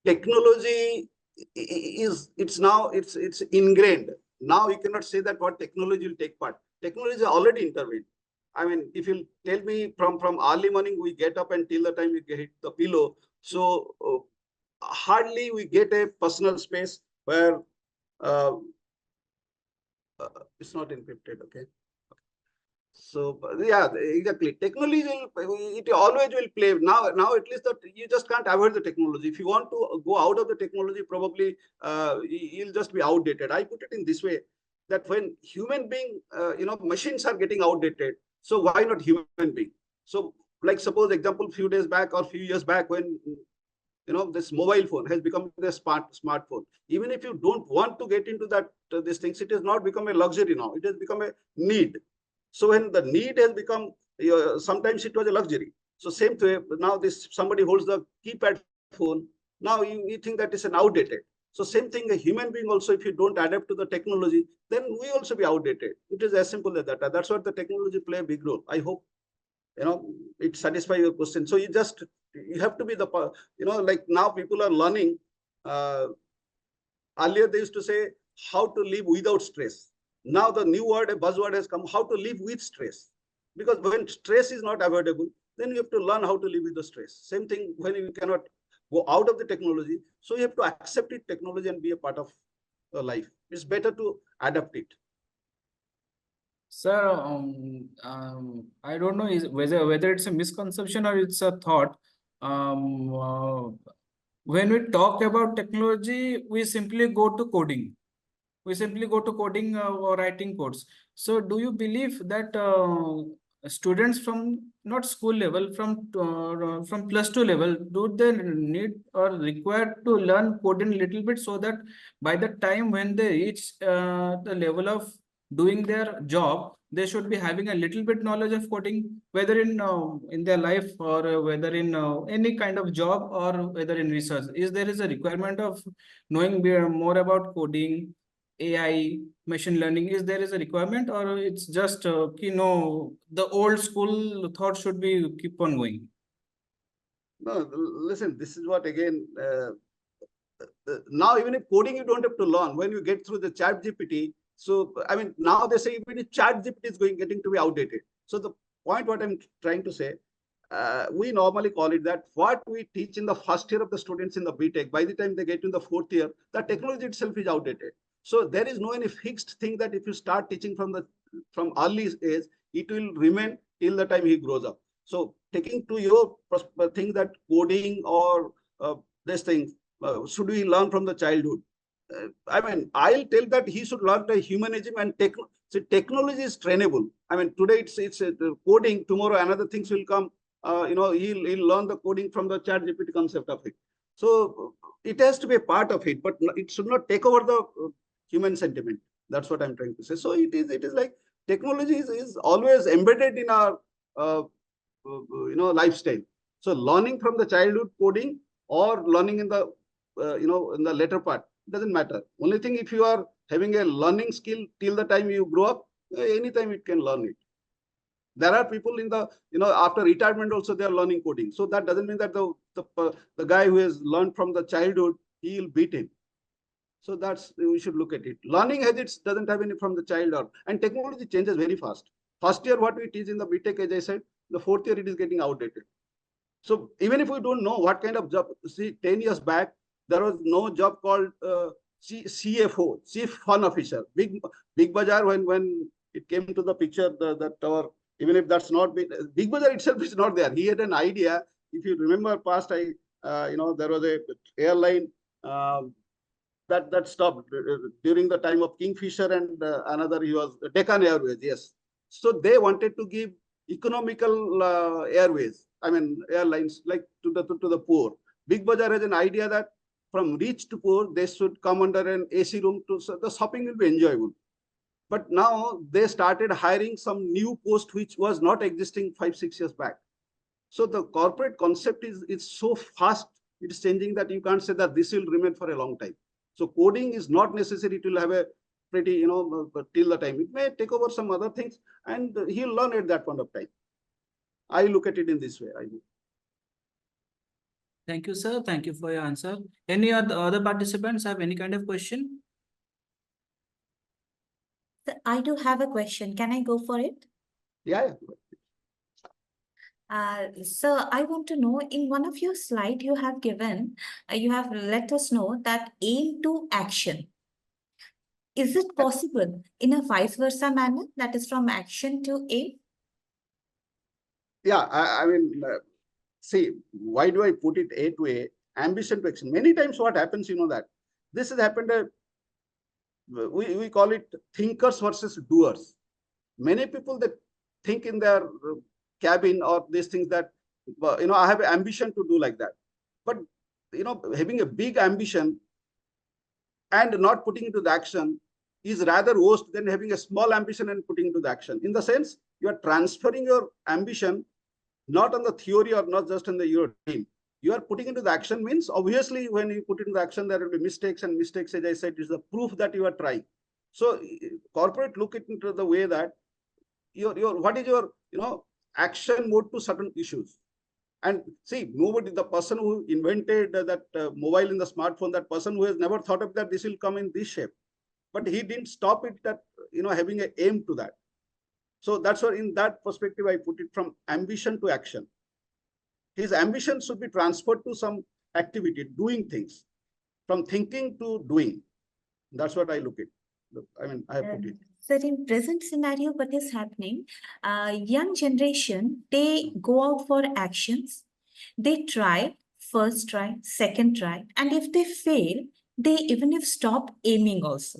technology it's now it's ingrained. Now you cannot say that what technology will take part. Technology is already intervened. I mean, if you tell me from early morning we get up until the time we hit the pillow, so hardly we get a personal space where uh, it's not encrypted. Okay. So yeah, exactly. Technology it always will play. Now at least that you just can't avoid the technology. If you want to go out of the technology, probably you'll just be outdated. I put it in this way, that when human being, machines are getting outdated, so why not human being? So like suppose example, few days back or few years back, when this mobile phone has become the smartphone. Even if you don't want to get into that these things, it has not become a luxury now. It has become a need. So when the need has become, sometimes it was a luxury. So same way, now this somebody holds the keypad phone. Now you think that is an outdated. So same thing, a human being also, if you don't adapt to the technology, then we also be outdated. It is as simple as that. That's what the technology play a big role. I hope, it satisfies your question. So you have to be the, like now people are learning. Earlier they used to say how to live without stress. Now the new word, a buzzword has come, how to live with stress. Because when stress is not avoidable, then you have to learn how to live with the stress. Same thing when you cannot go out of the technology. So you have to accept it, technology, and be a part of life. It's better to adapt it. Sir, I don't know whether it's a misconception or it's a thought. When we talk about technology, we simply go to coding. We simply go to coding or writing codes. So do you believe that students from not school level, from +2 level, do they need or required to learn coding a little bit, so that by the time when they reach the level of doing their job, they should be having a little bit knowledge of coding, whether in their life, or whether in any kind of job, or whether in research? Is there a requirement of knowing more about coding, AI, machine learning? Is there a requirement, or it's just the old school thought should be keep on going? No, listen, this is what again, now even if coding you don't have to learn when you get through the chat GPT. So I mean, now they say even if chat GPT is getting to be outdated. So the point what I'm trying to say, we normally call it that what we teach in the first year of the students in the BTech, by the time they get in the fourth year, the technology itself is outdated. So there is no any fixed thing that if you start teaching from early age, it will remain till the time he grows up. So taking to your thing that coding or this thing, should we learn from the childhood? I mean, I'll tell that he should learn the humanism and technology is trainable. I mean, today it's coding. Tomorrow another things will come. He'll learn the coding from the chat GPT concept of it. So it has to be a part of it, but it should not take over the human sentiment. That's what I'm trying to say. So it is like technology is always embedded in our lifestyle. So learning from the childhood coding or learning in the in the later part, doesn't matter. Only thing, if you are having a learning skill till the time you grow up, anytime you can learn it. There are people in the after retirement also they are learning coding. So that doesn't mean that the guy who has learned from the childhood, he will beat him. So that's, we should look at it. Learning habits doesn't have any from the child, and technology changes very fast. First year what we teach in the BTech, as I said, the fourth year it is getting outdated. So even if we don't know what kind of job, see, 10 years back, there was no job called CFO, Chief Fund Officer. Big Bazaar, when it came to the picture, that our, even if that's not been, Big Bazaar itself is not there. He had an idea. If you remember past, there was a airline that stopped during the time of Kingfisher, and another, he was Deccan Airways, yes. So they wanted to give economical airways, airlines, like to the poor. Big Bazaar has an idea that from rich to poor, they should come under an AC room, so the shopping will be enjoyable. But now they started hiring some new post which was not existing 5-6 years back. So the corporate concept is so fast, it is changing, that you can't say that this will remain for a long time. So coding is not necessary to have a pretty, till the time. It may take over some other things, and he'll learn at that point of time. I look at it in this way. Thank you, sir. Thank you for your answer. Any other participants have any kind of question? I do have a question. Can I go for it? Yeah. So I want to know, in one of your slides you have given, you have let us know that aim to action. Is it possible in a vice versa manner, that is from action to aim? Yeah, see, why do I put it A to A? Ambition to action. Many times what happens, that this has happened, we call it thinkers versus doers. Many people, that think in their cabin or these things, that, I have an ambition to do like that. But, having a big ambition and not putting into the action is rather worse than having a small ambition and putting into the action. In the sense, you are transferring your ambition not on the theory or not just on your dream. You are putting into the action means, obviously, when you put into the action, there will be mistakes, and mistakes, as I said, is the proof that you are trying. So corporate look it into the way that what is your, action mode to certain issues. And see, nobody, the person who invented that mobile in the smartphone, that person who has never thought of that this will come in this shape, but he didn't stop it, that, having an aim to that. So that's why in that perspective, I put it from ambition to action. His ambition should be transferred to some activity, doing things, from thinking to doing. That's what I look at. I have put it. Sir, in present scenario, what is happening? Young generation, they go out for actions. They try, first try, second try, and if they fail, they even if stop aiming also.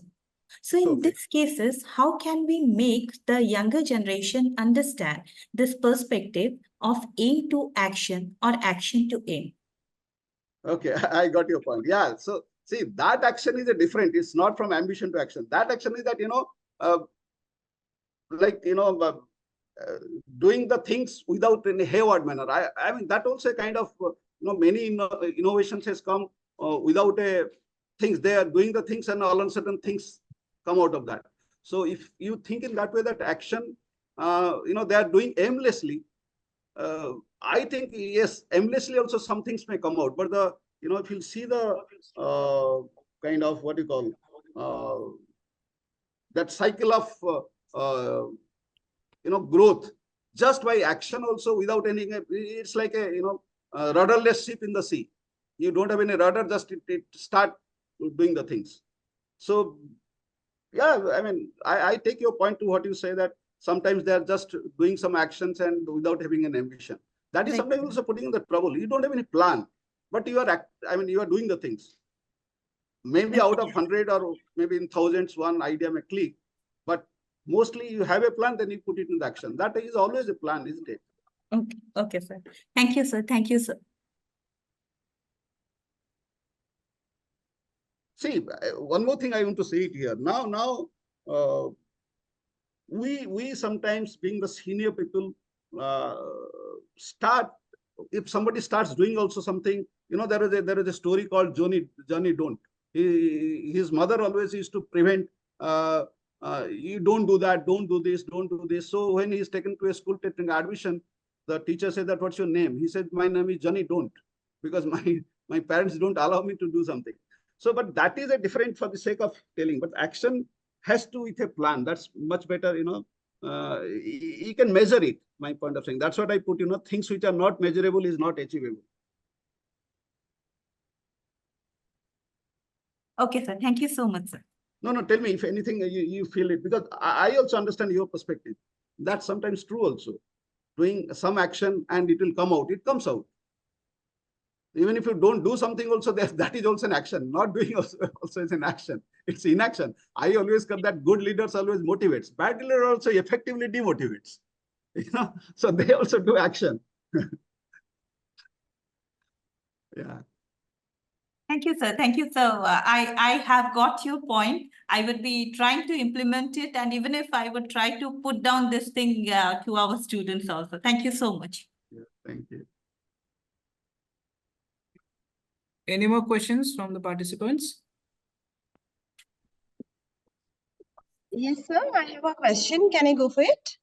So in these cases, how can we make the younger generation understand this perspective of aim to action or action to aim? Okay, I got your point. Yeah, so see, that action is a different. It's not from ambition to action. That action is that, doing the things without any hayward manner. That also kind of, many innovations has come without a things. They are doing the things, and all of a sudden things come out of that. So if you think in that way, that action, they are doing aimlessly, I think, yes, aimlessly also some things may come out. But if you see the kind of what you call that cycle of growth, just by action also, without any, it's like a rudderless ship in the sea. You don't have any rudder, just it start doing the things. So yeah, I take your point to what you say, that sometimes they are just doing some actions and without having an ambition. That is sometimes also putting in the trouble. You don't have any plan, but you are you are doing the things. Maybe out of 100 or maybe in thousands, one idea may click, but mostly you have a plan, then you put it into action. That is always a plan, isn't it? Okay, sir. Thank you, sir. Thank you, sir. See, one more thing I want to say it here. Now, we sometimes, being the senior people, start, if somebody starts doing also something, there is a story called Johnny Don't. His mother always used to prevent, you don't do that, don't do this, don't do this. So when he is taken to a school taking admission, the teacher said that, what's your name? He said, my name is Johnny Don't, because my parents don't allow me to do something. So, but that is a different, for the sake of telling, but action has to with a plan. That's much better, you can measure it. My point of saying, that's what I put, things which are not measurable is not achievable. Okay, sir. Thank you so much, sir. No, tell me if anything you feel it, because I also understand your perspective. That's sometimes true also. Doing some action and it will come out, it comes out. Even if you don't do something also, that is also an action. Not doing also is an action. It's inaction. I always come that good leaders always motivates. Bad leader also effectively demotivates. So they also do action. Yeah. Thank you, sir. Thank you, sir. I have got your point. I would be trying to implement it, and even if I would try to put down this thing to our students also. Thank you so much. Yeah, thank you. Any more questions from the participants? Yes, sir. I have a question. Can I go for it?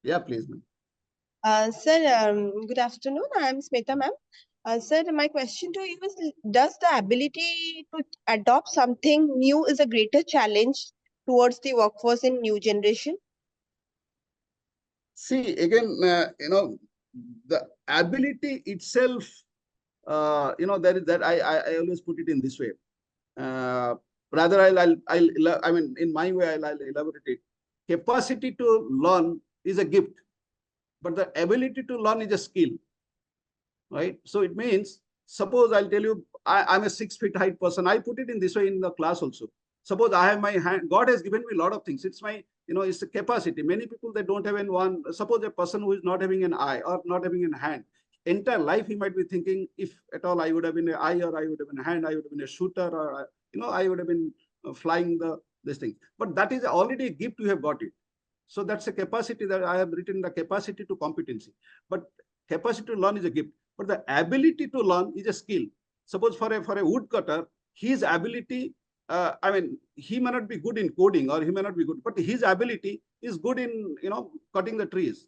Yeah, please, ma'am. Sir, good afternoon. I am Smita, ma'am. Sir, my question to you is, does the ability to adopt something new is a greater challenge towards the workforce in new generation? See, again, the ability itself, there is that I always put it in this way. Rather, I mean, in my way, I'll elaborate it. Capacity to learn is a gift, but the ability to learn is a skill, right? So it means, suppose I'll tell you, I'm a 6 feet height person. I put it in this way in the class also. Suppose I have my hand, God has given me a lot of things. It's my, it's a capacity. Many people, they don't have in one. Suppose a person who is not having an eye or not having a hand, entire life he might be thinking, if at all I would have been an eye, or I would have been a hand, I would have been a shooter, or I would have been flying this thing. But that is already a gift, you have got it. So that's a capacity that I have written, the capacity to competency. But capacity to learn is a gift. But the ability to learn is a skill. Suppose for a woodcutter, his ability, I mean, he may not be good in coding, or he may not be good, but his ability is good in, cutting the trees.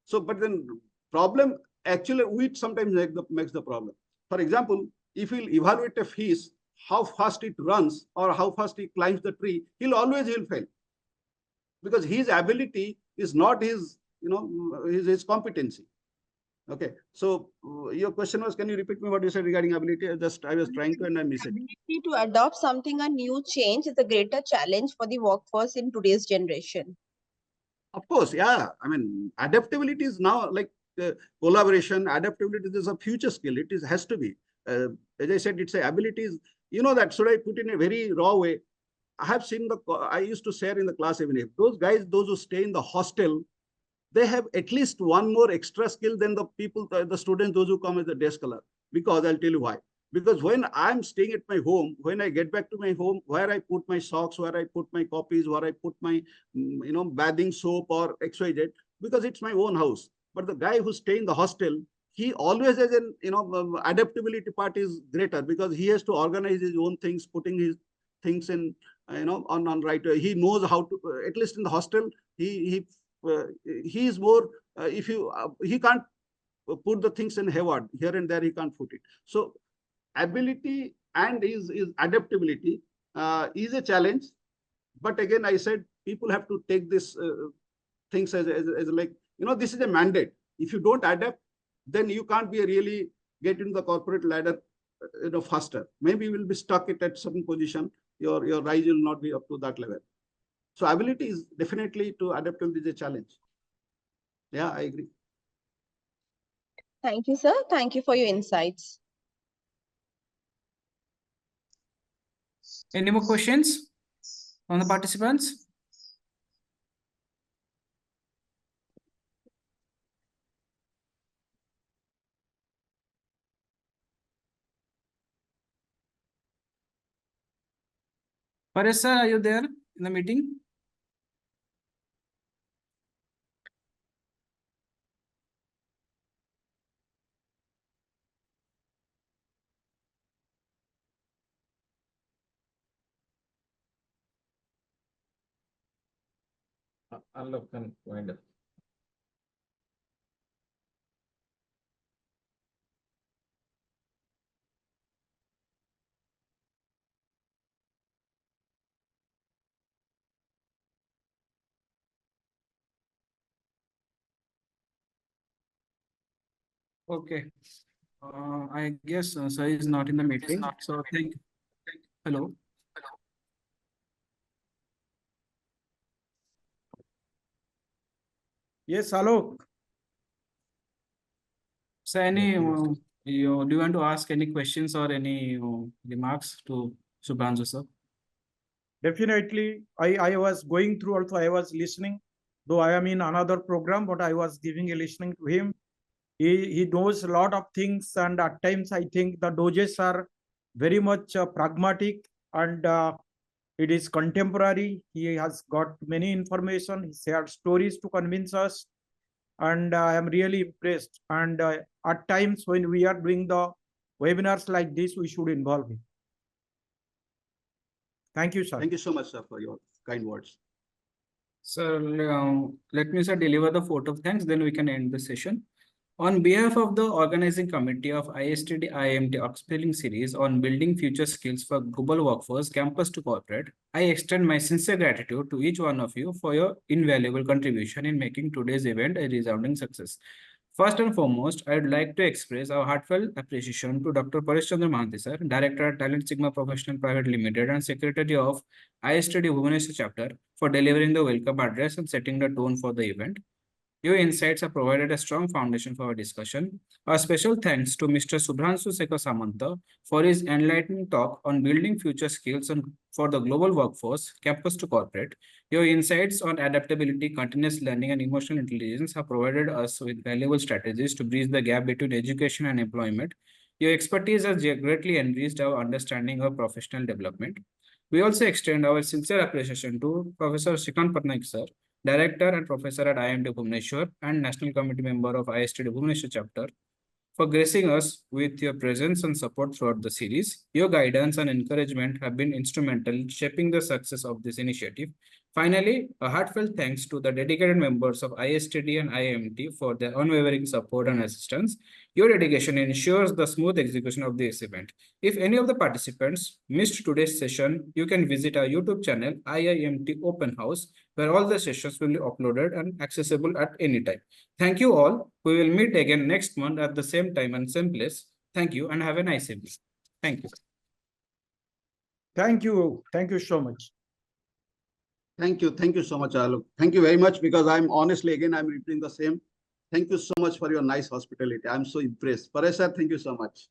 So, but then problem, actually, which sometimes makes the problem. For example, if he'll evaluate a fish, how fast it runs or how fast he climbs the tree, he'll fail. Because his ability is not his, his competency. Okay. So your question was, can you repeat me what you said regarding ability? I was trying to, and I missed it. Ability to adopt something, a new change, is a greater challenge for the workforce in today's generation. Of course, yeah. I mean, adaptability is now like collaboration. Adaptability is a future skill. It has to be. As I said, it's a abilities. That should I put in a very raw way? I have seen I used to share in the class even if those guys, those who stay in the hostel, they have at least one more extra skill than the people, the students, those who come as a day scholar. Because I'll tell you why. Because when I'm staying at my home, when I get back to my home, where I put my socks, where I put my copies, where I put my, bathing soap or XYZ, because it's my own house. But the guy who stay in the hostel, he always has an, adaptability part is greater, because he has to organize his own things, putting his things in, on right way. He knows how to, at least in the hostel, he is more, he can't put the things in Hayward, here and there he can't put it. So ability and is adaptability is a challenge. But again, I said, people have to take this things as like, this is a mandate. If you don't adapt, then you can't be really get into the corporate ladder faster. Maybe you will be stuck at certain position. Your rise will not be up to that level. So ability is definitely to adaptability is a challenge. Yeah, I agree. Thank you, sir. Thank you for your insights. Any more questions from the participants? Paresh sir, are you there in the meeting? Unlock and wind up. Okay. I guess sir is not in the meeting. So thank. Hello. Yes, Alok. So any do you want to ask any questions or any remarks to SUBHRANSU sir? Definitely, I was going through also, I was listening, though I am in another program, but I was giving a listening to him. He knows a lot of things, and at times I think the doses are very much pragmatic, and it is contemporary. He has got many information. He shared stories to convince us, and I am really impressed. And at times when we are doing the webinars like this, we should involve him. Thank you, sir. Thank you so much, sir, for your kind words. Sir, let me sir deliver the vote of thanks, then we can end the session. On behalf of the organizing committee of Istd-Iimt upskilling series on building future skills for global workforce, campus to corporate, I extend my sincere gratitude to each one of you for your invaluable contribution in making today's event a resounding success. First and foremost, I would like to express our heartfelt appreciation to Dr. Parishchandra Mahanti sir, Director at Talent Sigma Professional Private Limited and Secretary of Istd-Iimt chapter for delivering the welcome address and setting the tone for the event. Your insights have provided a strong foundation for our discussion. A special thanks to Mr. SUBHRANSU SAMANTA for his enlightening talk on building future skills and for the global workforce, campus to corporate. Your insights on adaptability, continuous learning, and emotional intelligence have provided us with valuable strategies to bridge the gap between education and employment. Your expertise has greatly enriched our understanding of professional development. We also extend our sincere appreciation to Professor Shrikant Patnaik sir, Director and Professor at IIMT Bhubaneswar and National Committee Member of Istd Bhubaneswar chapter, for gracing us with your presence and support throughout the series. Your guidance and encouragement have been instrumental in shaping the success of this initiative. Finally, a heartfelt thanks to the dedicated members of ISTD and IIMT for their unwavering support and assistance. Your dedication ensures the smooth execution of this event. If any of the participants missed today's session, you can visit our YouTube channel, IIMT Open House, where all the sessions will be uploaded and accessible at any time. Thank you all. We will meet again next month at the same time and same place. Thank you and have a nice evening. Thank you. Thank you. Thank you so much. Thank you. Thank you so much, Alok. Thank you very much, because I'm honestly, again, I'm repeating the same. Thank you so much for your nice hospitality. I'm so impressed. Paresh sir, thank you so much.